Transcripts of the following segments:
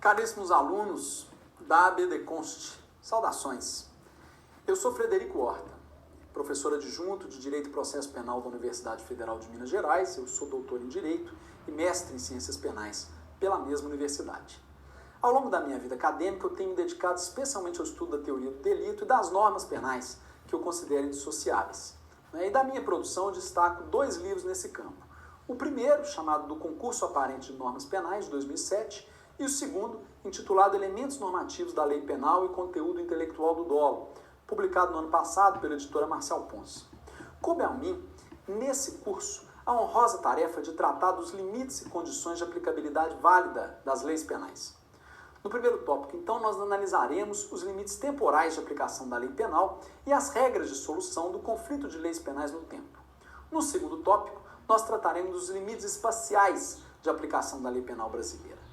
Caríssimos alunos da ABD Const, saudações. Eu sou Frederico Horta, professor adjunto de Direito e Processo Penal da Universidade Federal de Minas Gerais. Eu sou doutor em Direito e mestre em Ciências Penais pela mesma universidade. Ao longo da minha vida acadêmica, eu tenho me dedicado especialmente ao estudo da teoria do delito e das normas penais que eu considero indissociáveis. E da minha produção eu destaco 2 livros nesse campo. O primeiro, chamado Do Concurso Aparente de Normas Penais, de 2007, e o segundo, intitulado Elementos Normativos da Lei Penal e Conteúdo Intelectual do Dolo, publicado no ano passado pela editora Marcial Pons. Coube a mim, nesse curso, a honrosa tarefa de tratar dos limites e condições de aplicabilidade válida das leis penais. No primeiro tópico, então, nós analisaremos os limites temporais de aplicação da lei penal e as regras de solução do conflito de leis penais no tempo. No segundo tópico, nós trataremos dos limites espaciais de aplicação da lei penal brasileira.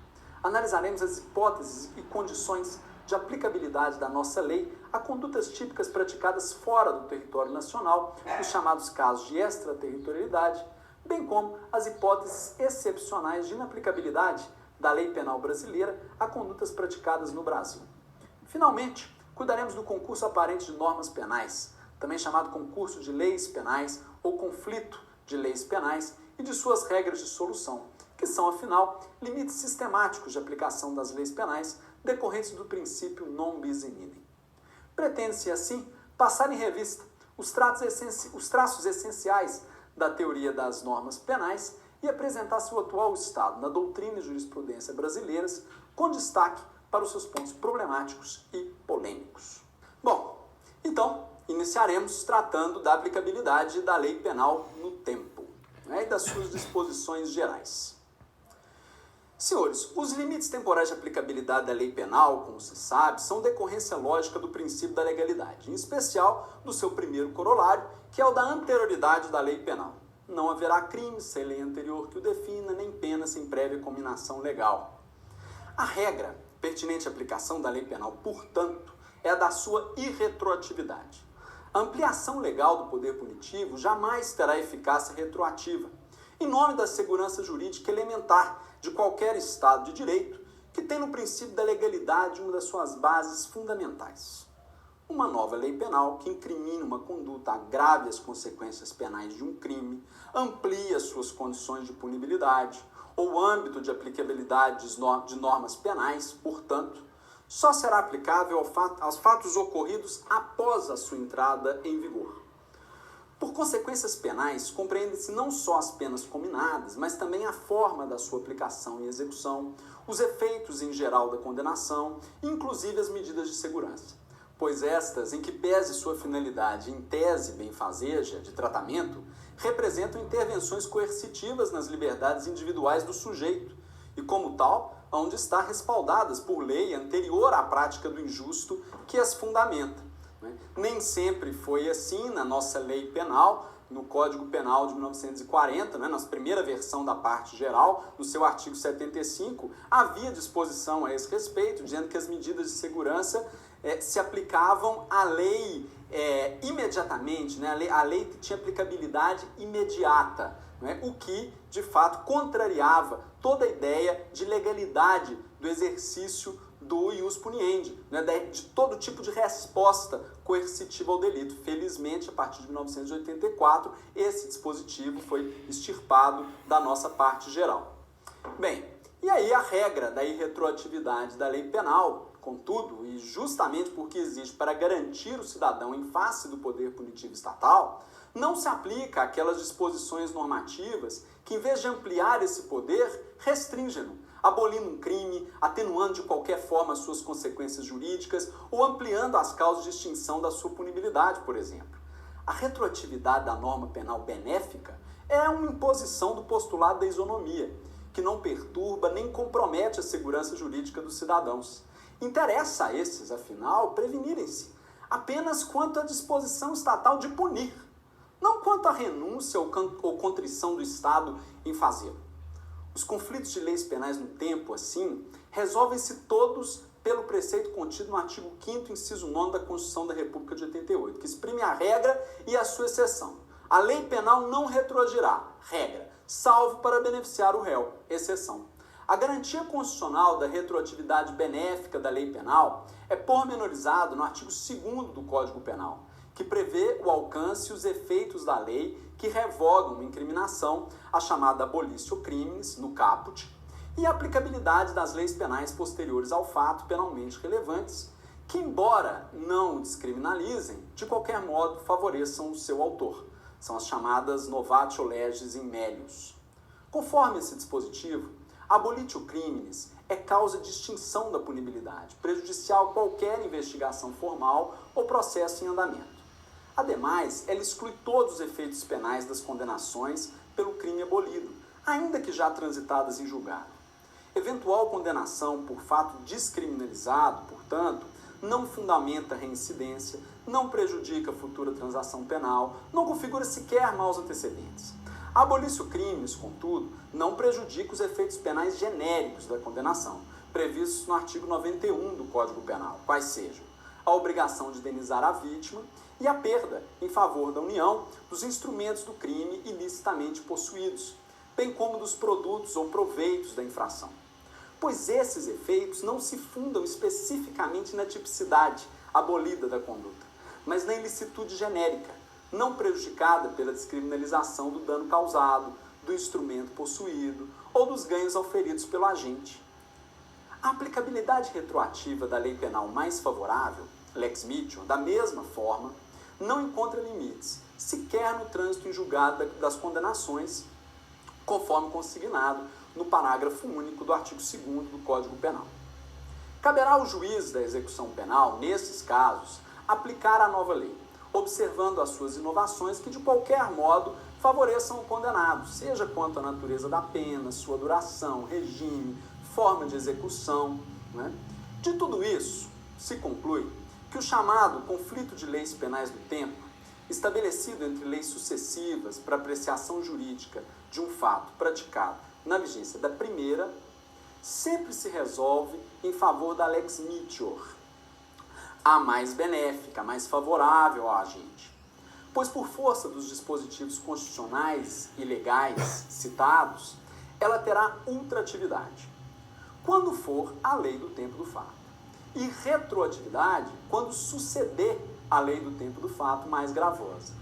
Analisaremos as hipóteses e condições de aplicabilidade da nossa lei a condutas típicas praticadas fora do território nacional, os chamados casos de extraterritorialidade, bem como as hipóteses excepcionais de inaplicabilidade da lei penal brasileira a condutas praticadas no Brasil. Finalmente, cuidaremos do concurso aparente de normas penais, também chamado concurso de leis penais ou conflito de leis penais, e de suas regras de solução, que são, afinal, limites sistemáticos de aplicação das leis penais decorrentes do princípio non bis in idem. Pretende-se, assim, passar em revista os traços essenciais da teoria das normas penais e apresentar seu atual estado na doutrina e jurisprudência brasileiras, com destaque para os seus pontos problemáticos e polêmicos. Bom, então, iniciaremos tratando da aplicabilidade da lei penal no tempo, e das suas disposições gerais. Senhores, os limites temporais de aplicabilidade da lei penal, como se sabe, são decorrência lógica do princípio da legalidade, em especial do seu primeiro corolário, que é o da anterioridade da lei penal. Não haverá crime sem lei anterior que o defina, nem pena sem prévia cominação legal. A regra pertinente à aplicação da lei penal, portanto, é a da sua irretroatividade. A ampliação legal do poder punitivo jamais terá eficácia retroativa, em nome da segurança jurídica elementar de qualquer Estado de Direito, que tem no princípio da legalidade uma das suas bases fundamentais. Uma nova lei penal que incrimina uma conduta, agrave as consequências penais de um crime, amplia suas condições de punibilidade ou âmbito de aplicabilidade de normas penais, portanto, só será aplicável aos fatos ocorridos após a sua entrada em vigor. Por consequências penais, compreende-se não só as penas cominadas, mas também a forma da sua aplicação e execução, os efeitos em geral da condenação, inclusive as medidas de segurança, pois estas, em que pese sua finalidade em tese benfazeja de tratamento, representam intervenções coercitivas nas liberdades individuais do sujeito e, como tal, onde está respaldadas por lei anterior à prática do injusto que as fundamenta. Nem sempre foi assim na nossa lei penal, no Código Penal de 1940, na primeira versão da parte geral, no seu artigo 75, havia disposição a esse respeito, dizendo que as medidas de segurança se aplicavam à lei imediatamente, a lei tinha aplicabilidade imediata, o que, de fato, contrariava toda a ideia de legalidade do exercício do ius puniendi, de todo tipo de resposta coercitiva ao delito. Felizmente, a partir de 1984, esse dispositivo foi extirpado da nossa parte geral. Bem, e aí a regra da irretroatividade da lei penal, contudo, e justamente porque existe para garantir o cidadão em face do poder punitivo estatal, não se aplica àquelas disposições normativas que, em vez de ampliar esse poder, restringem-no, abolindo um crime, atenuando de qualquer forma as suas consequências jurídicas ou ampliando as causas de extinção da sua punibilidade, por exemplo. A retroatividade da norma penal benéfica é uma imposição do postulado da isonomia, que não perturba nem compromete a segurança jurídica dos cidadãos. Interessa a esses, afinal, prevenirem-se apenas quanto à disposição estatal de punir, não quanto à renúncia ou contrição do Estado em fazê-lo. Os conflitos de leis penais no tempo, assim, resolvem-se todos pelo preceito contido no artigo 5º, inciso 9 da Constituição da República de 88, que exprime a regra e a sua exceção. A lei penal não retroagirá, regra, salvo para beneficiar o réu, exceção. A garantia constitucional da retroatividade benéfica da lei penal é pormenorizado no artigo 2º do Código Penal, que prevê o alcance e os efeitos da lei que revogam uma incriminação, a chamada abolitio criminis, no caput, e a aplicabilidade das leis penais posteriores ao fato penalmente relevantes, que, embora não o descriminalizem, de qualquer modo favoreçam o seu autor. São as chamadas novatio legis in melius. Conforme esse dispositivo, abolitio criminis é causa de extinção da punibilidade, prejudicial a qualquer investigação formal ou processo em andamento. Ademais, ela exclui todos os efeitos penais das condenações pelo crime abolido, ainda que já transitadas em julgado. Eventual condenação por fato descriminalizado, portanto, não fundamenta reincidência, não prejudica a futura transação penal, não configura sequer maus antecedentes. A abolitio criminis, contudo, não prejudica os efeitos penais genéricos da condenação, previstos no artigo 91 do Código Penal, quais sejam a obrigação de indenizar a vítima e a perda em favor da União dos instrumentos do crime ilicitamente possuídos, bem como dos produtos ou proveitos da infração. Pois esses efeitos não se fundam especificamente na tipicidade abolida da conduta, mas na ilicitude genérica, não prejudicada pela descriminalização do dano causado, do instrumento possuído ou dos ganhos auferidos pelo agente. A aplicabilidade retroativa da lei penal mais favorável, lex Mitchell, da mesma forma, não encontra limites, sequer no trânsito em julgado das condenações, conforme consignado no parágrafo único do artigo 2º do Código Penal. Caberá ao juiz da execução penal, nesses casos, aplicar a nova lei, observando as suas inovações que, de qualquer modo, favoreçam o condenado, seja quanto à natureza da pena, sua duração, regime, forma de execução. De tudo isso, se conclui que o chamado conflito de leis penais do tempo, estabelecido entre leis sucessivas para apreciação jurídica de um fato praticado na vigência da primeira, sempre se resolve em favor da lex Mitchell, a mais benéfica, a mais favorável ao agente. Pois por força dos dispositivos constitucionais e legais citados, ela terá ultratividade, quando for a lei do tempo do fato, e retroatividade quando suceder a lei do tempo do fato mais gravosa.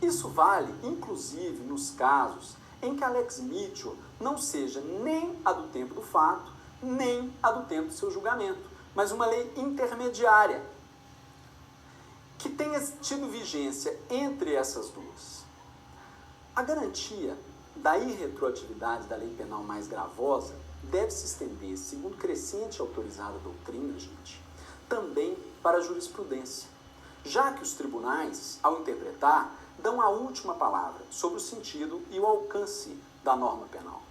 Isso vale, inclusive, nos casos em que a lex Mitchell não seja nem a do tempo do fato, nem a do tempo do seu julgamento, mas uma lei intermediária, que tenha tido vigência entre essas duas. A garantia da irretroatividade da lei penal mais gravosa deve se estender, segundo crescente e autorizada doutrina, também para a jurisprudência, já que os tribunais, ao interpretar, dão a última palavra sobre o sentido e o alcance da norma penal.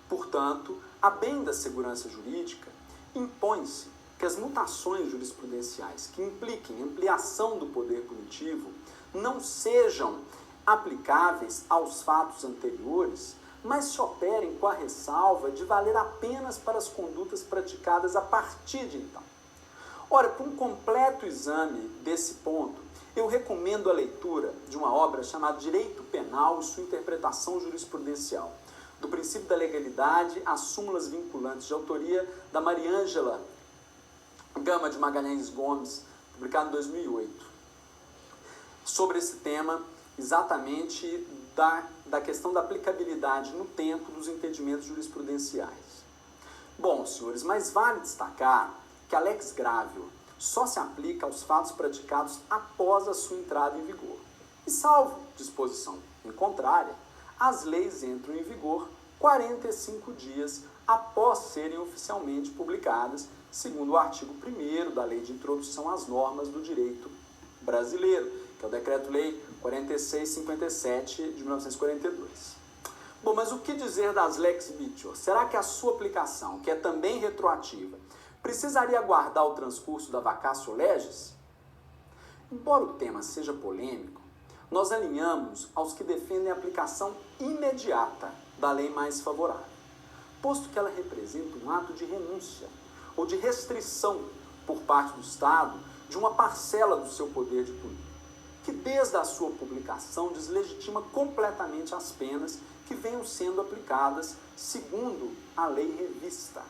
Portanto, a bem da segurança jurídica, impõe-se que as mutações jurisprudenciais que impliquem ampliação do poder punitivo não sejam aplicáveis aos fatos anteriores, mas se operem com a ressalva de valer apenas para as condutas praticadas a partir de então. Ora, para um completo exame desse ponto, eu recomendo a leitura de uma obra chamada Direito Penal e sua Interpretação Jurisprudencial, do princípio da legalidade às súmulas vinculantes, de autoria da Mariângela Gama de Magalhães Gomes, publicado em 2008, sobre esse tema exatamente da questão da aplicabilidade no tempo dos entendimentos jurisprudenciais. Bom, senhores, mas vale destacar que a lex gravio só se aplica aos fatos praticados após a sua entrada em vigor. E salvo disposição em contrária, as leis entram em vigor 45 dias após serem oficialmente publicadas, segundo o artigo 1º da Lei de Introdução às Normas do Direito Brasileiro, que é o Decreto-Lei 4657 de 1942. Bom, mas o que dizer das lex Mitchell? Será que a sua aplicação, que é também retroativa, precisaria aguardar o transcurso da vacatio legis? Embora o tema seja polêmico, nós alinhamos aos que defendem a aplicação imediata da lei mais favorável, posto que ela representa um ato de renúncia ou de restrição por parte do Estado de uma parcela do seu poder de punir. que desde a sua publicação deslegitima completamente as penas que venham sendo aplicadas segundo a lei revista.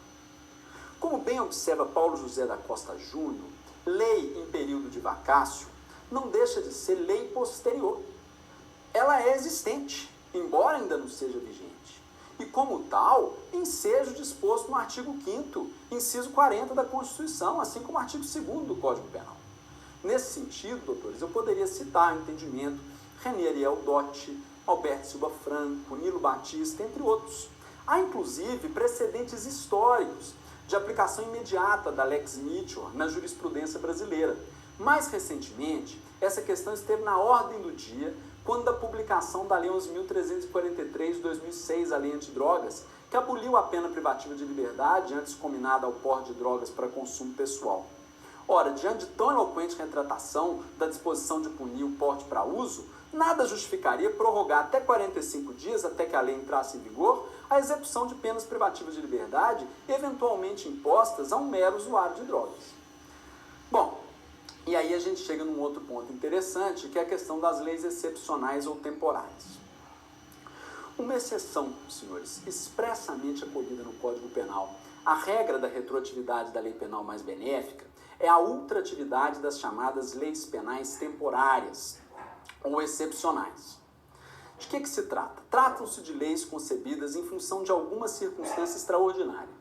Como bem observa Paulo José da Costa Júnior, lei em período de vacácio não deixa de ser lei posterior. Ela é existente, embora ainda não seja vigente, e como tal, enseja o disposto no artigo 5º, inciso 40 da Constituição, assim como o artigo 2º do Código Penal. Nesse sentido, doutores, eu poderia citar o entendimento René Ariel Dotti, Alberto Silva Franco, Nilo Batista, entre outros. Há, inclusive, precedentes históricos de aplicação imediata da Lex Mitchell na jurisprudência brasileira. Mais recentemente, essa questão esteve na ordem do dia quando da publicação da Lei 11.343 de 2006, a Lei Antidrogas, que aboliu a pena privativa de liberdade, antes combinada ao porte de drogas para consumo pessoal. Ora, diante de tão eloquente retratação da disposição de punir o porte para uso, nada justificaria prorrogar até 45 dias, até que a lei entrasse em vigor, a execução de penas privativas de liberdade, eventualmente impostas a um mero usuário de drogas. Bom, e aí a gente chega num outro ponto interessante, que é a questão das leis excepcionais ou temporárias. Uma exceção, senhores, expressamente acolhida no Código Penal, a regra da retroatividade da lei penal mais benéfica, é a ultratividade das chamadas leis penais temporárias ou excepcionais. De que se trata? Tratam-se de leis concebidas em função de alguma circunstância extraordinária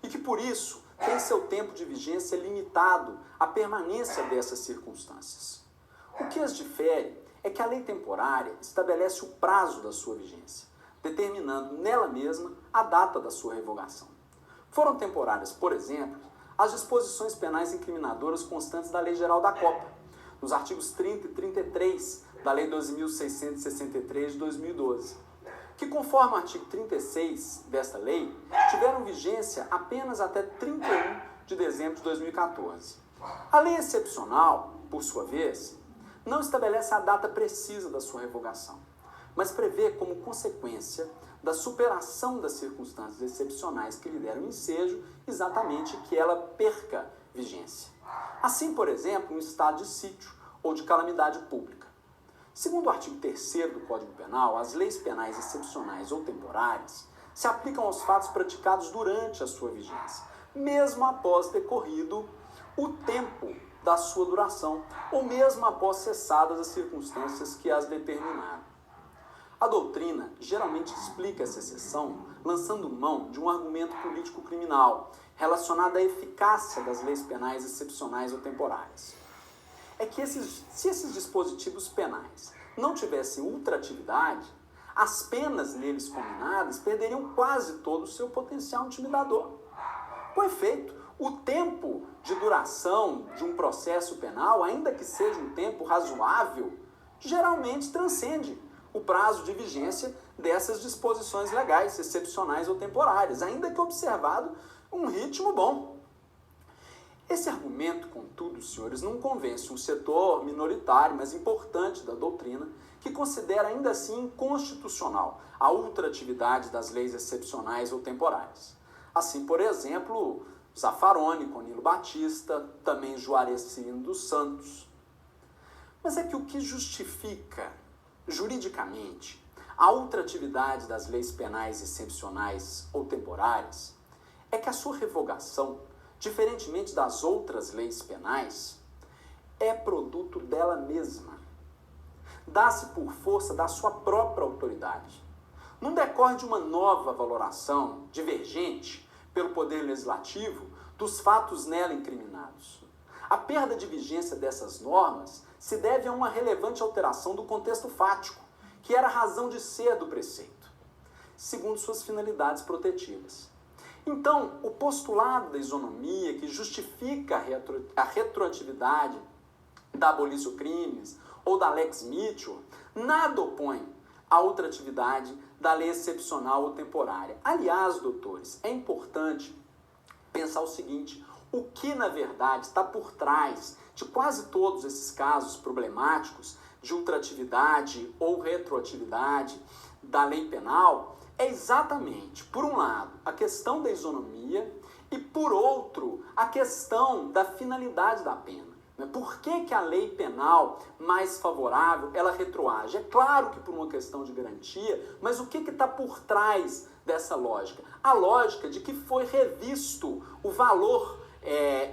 e que, por isso, tem seu tempo de vigência limitado à permanência dessas circunstâncias. O que as difere é que a lei temporária estabelece o prazo da sua vigência, determinando nela mesma a data da sua revogação. Foram temporárias, por exemplo, as disposições penais incriminadoras constantes da Lei Geral da Copa, nos artigos 30 e 33 da Lei 12.663 de 2012, que, conforme o artigo 36 desta lei, tiveram vigência apenas até 31 de dezembro de 2014. A lei excepcional, por sua vez, não estabelece a data precisa da sua revogação, mas prevê como consequência da superação das circunstâncias excepcionais que lhe deram ensejo exatamente que ela perca vigência. Assim, por exemplo, um estado de sítio ou de calamidade pública. Segundo o artigo 3º do Código Penal, as leis penais excepcionais ou temporárias se aplicam aos fatos praticados durante a sua vigência, mesmo após decorrido o tempo da sua duração, ou mesmo após cessadas as circunstâncias que as determinaram. A doutrina geralmente explica essa exceção lançando mão de um argumento político-criminal relacionado à eficácia das leis penais excepcionais ou temporárias. É que se esses dispositivos penais não tivessem ultratividade, as penas neles combinadas perderiam quase todo o seu potencial intimidador. Com efeito, o tempo de duração de um processo penal, ainda que seja um tempo razoável, geralmente transcende o prazo de vigência dessas disposições legais, excepcionais ou temporárias, ainda que observado um ritmo bom. Esse argumento, contudo, senhores, não convence um setor minoritário, mas importante da doutrina, que considera ainda assim inconstitucional a ultratividade das leis excepcionais ou temporárias. Assim, por exemplo, Zaffaroni, com Nilo Batista, também Juarezcino dos Santos. Mas é que o que justifica juridicamente a ultratividade das leis penais excepcionais ou temporárias é que a sua revogação, diferentemente das outras leis penais, é produto dela mesma. Dá-se por força da sua própria autoridade. Não decorre de uma nova valoração divergente pelo Poder Legislativo dos fatos nela incriminados. A perda de vigência dessas normas se deve a uma relevante alteração do contexto fático, que era a razão de ser do preceito, segundo suas finalidades protetivas. Então, o postulado da isonomia, que justifica a retroatividade da abolição crimes ou da Lex Mitchell, nada opõe à ultratividade da lei excepcional ou temporária. Aliás, doutores, é importante pensar o seguinte: o que, na verdade, está por trás de quase todos esses casos problemáticos de ultratividade ou retroatividade da lei penal é exatamente, por um lado, a questão da isonomia e, por outro, a questão da finalidade da pena. Por que a lei penal mais favorável, ela retroage? É claro que por uma questão de garantia, mas o que está por trás dessa lógica? A lógica de que foi revisto o valor,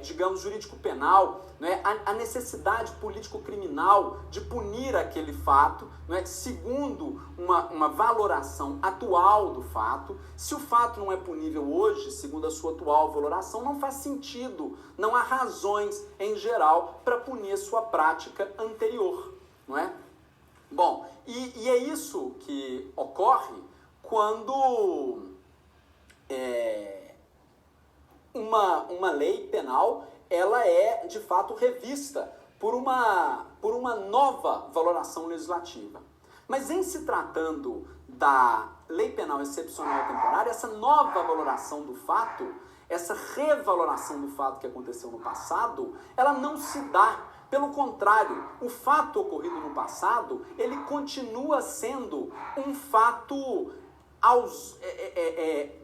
digamos, jurídico-penal, né, a necessidade político-criminal de punir aquele fato, né, segundo uma valoração atual do fato. Se o fato não é punível hoje, segundo a sua atual valoração, não faz sentido, não há razões, em geral, para punir sua prática anterior, não é? Bom, e é isso que ocorre quando uma lei penal ela é, de fato, revista por uma nova valoração legislativa. Mas em se tratando da lei penal excepcional temporária, essa nova valoração do fato, essa revaloração do fato que aconteceu no passado, ela não se dá. Pelo contrário, o fato ocorrido no passado, ele continua sendo um fato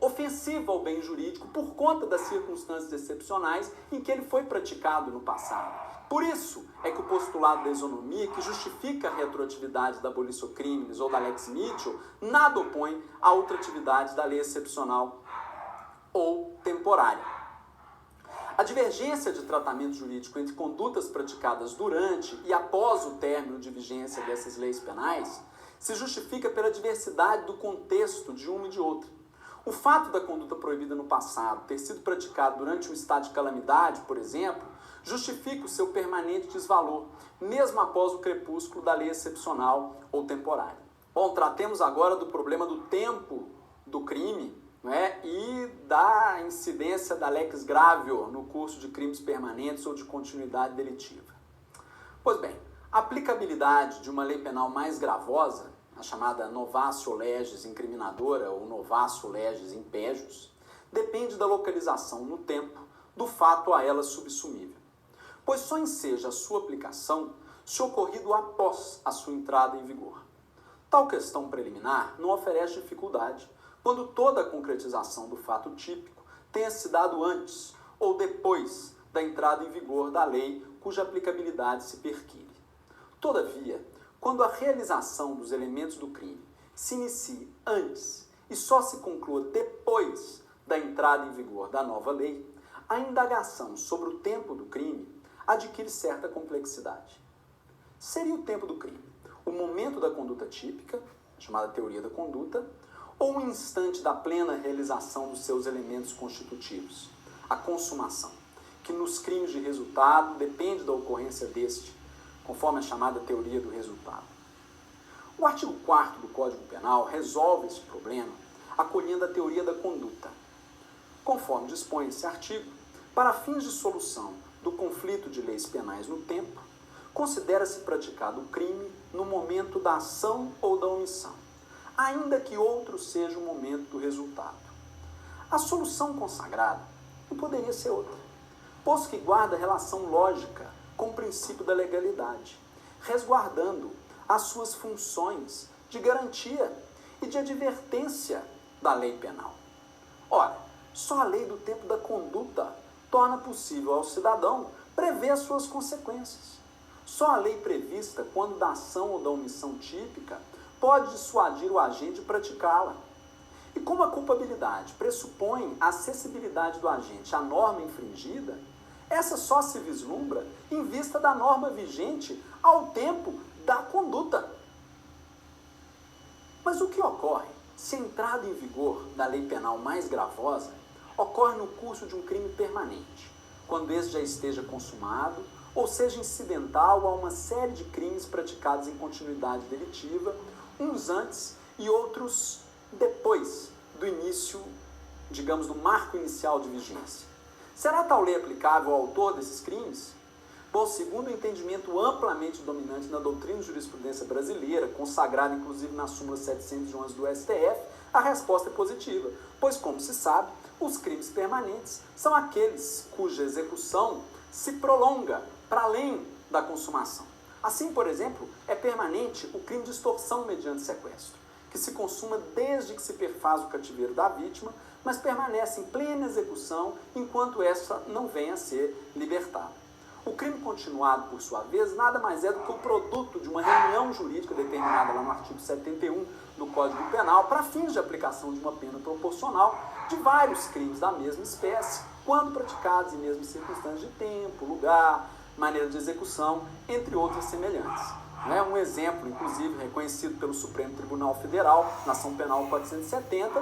ofensivo ao bem jurídico por conta das circunstâncias excepcionais em que ele foi praticado no passado. Por isso é que o postulado da isonomia, que justifica a retroatividade da abolição crimes ou da lex Mitchell, nada opõe à outra atividade da lei excepcional ou temporária. A divergência de tratamento jurídico entre condutas praticadas durante e após o término de vigência dessas leis penais se justifica pela diversidade do contexto de uma e de outra. O fato da conduta proibida no passado ter sido praticado durante um estado de calamidade, por exemplo, justifica o seu permanente desvalor, mesmo após o crepúsculo da lei excepcional ou temporária. Bom, tratemos agora do problema do tempo do crime, né, e da incidência da lex gravio no curso de crimes permanentes ou de continuidade delitiva. Pois bem, a aplicabilidade de uma lei penal mais gravosa, a chamada novatio legis incriminadora ou novatio legis impejus, depende da localização no tempo do fato a ela subsumível, pois só enseja a sua aplicação se ocorrido após a sua entrada em vigor. Tal questão preliminar não oferece dificuldade quando toda a concretização do fato típico tenha se dado antes ou depois da entrada em vigor da lei cuja aplicabilidade se perquire. Todavia, quando a realização dos elementos do crime se inicie antes e só se conclua depois da entrada em vigor da nova lei, a indagação sobre o tempo do crime adquire certa complexidade. Seria o tempo do crime o momento da conduta típica, chamada teoria da conduta, ou o instante da plena realização dos seus elementos constitutivos, a consumação, que nos crimes de resultado depende da ocorrência deste, conforme a chamada teoria do resultado. O artigo 4º do Código Penal resolve esse problema acolhendo a teoria da conduta. Conforme dispõe esse artigo, para fins de solução do conflito de leis penais no tempo, considera-se praticado o crime no momento da ação ou da omissão, ainda que outro seja o momento do resultado. A solução consagrada não poderia ser outra, posto que guarda relação lógica com o princípio da legalidade, resguardando as suas funções de garantia e de advertência da lei penal. Ora, só a lei do tempo da conduta torna possível ao cidadão prever as suas consequências. Só a lei prevista quando da ação ou da omissão típica pode dissuadir o agente de praticá-la. E como a culpabilidade pressupõe a acessibilidade do agente à norma infringida, essa só se vislumbra em vista da norma vigente ao tempo da conduta. Mas o que ocorre se a entrada em vigor da lei penal mais gravosa ocorre no curso de um crime permanente, quando esse já esteja consumado ou seja incidental a uma série de crimes praticados em continuidade delitiva, uns antes e outros depois do início, digamos, do marco inicial de vigência? Será tal lei aplicável ao autor desses crimes? Bom, segundo o entendimento amplamente dominante na doutrina e jurisprudência brasileira, consagrada inclusive na súmula 711 do STF, a resposta é positiva, pois, como se sabe, os crimes permanentes são aqueles cuja execução se prolonga para além da consumação. Assim, por exemplo, é permanente o crime de extorsão mediante sequestro, que se consuma desde que se perfaz o cativeiro da vítima, mas permanece em plena execução enquanto essa não venha a ser libertada. O crime continuado, por sua vez, nada mais é do que o produto de uma reunião jurídica determinada lá no artigo 71 do Código Penal para fins de aplicação de uma pena proporcional de vários crimes da mesma espécie, quando praticados em mesmas circunstâncias de tempo, lugar, maneira de execução, entre outras semelhantes. Um exemplo, inclusive, reconhecido pelo Supremo Tribunal Federal, na Ação Penal 470,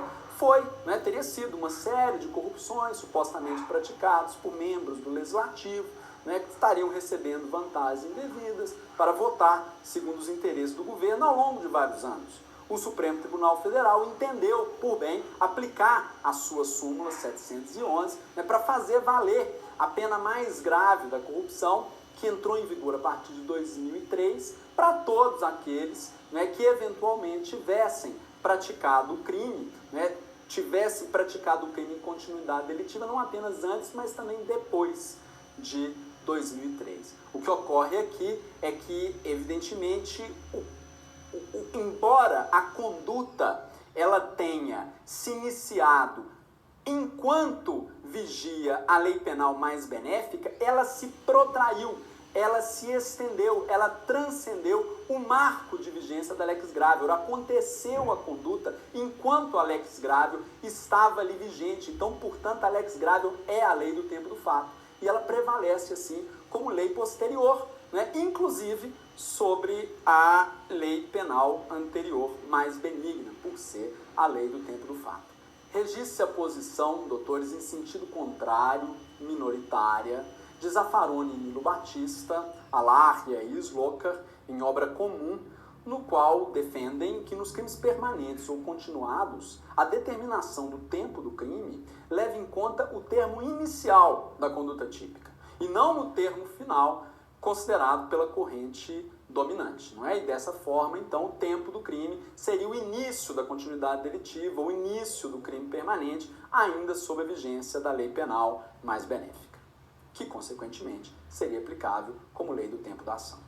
teria sido uma série de corrupções supostamente praticadas por membros do Legislativo, que estariam recebendo vantagens indevidas para votar segundo os interesses do governo ao longo de vários anos. O Supremo Tribunal Federal entendeu por bem aplicar a sua súmula 711 para fazer valer a pena mais grave da corrupção, que entrou em vigor a partir de 2003, para todos aqueles que eventualmente tivessem praticado o crime, tivessem praticado o crime em continuidade delitiva, não apenas antes, mas também depois de 2003. O que ocorre aqui é que, evidentemente, embora a conduta ela tenha se iniciado enquanto vigia a lei penal mais benéfica, ela se protraiu, ela se estendeu, ela transcendeu o marco de vigência da lex gravior. Aconteceu a conduta enquanto a lex gravior estava ali vigente. Então, portanto, a lex gravior é a lei do tempo do fato. E ela prevalece, assim, como lei posterior, inclusive sobre a lei penal anterior, mais benigna, por ser a lei do tempo do fato. Registre a posição, doutores, em sentido contrário, minoritária, de Zaffaroni e Nilo Batista, Alarria e Sloker, em Obra Comum, no qual defendem que nos crimes permanentes ou continuados, a determinação do tempo do crime leva em conta o termo inicial da conduta típica, e não o termo final considerado pela corrente dominante, E dessa forma, então, o tempo do crime seria o início da continuidade delitiva, o início do crime permanente, ainda sob a vigência da lei penal mais benéfica, que, consequentemente, seria aplicável como lei do tempo da ação.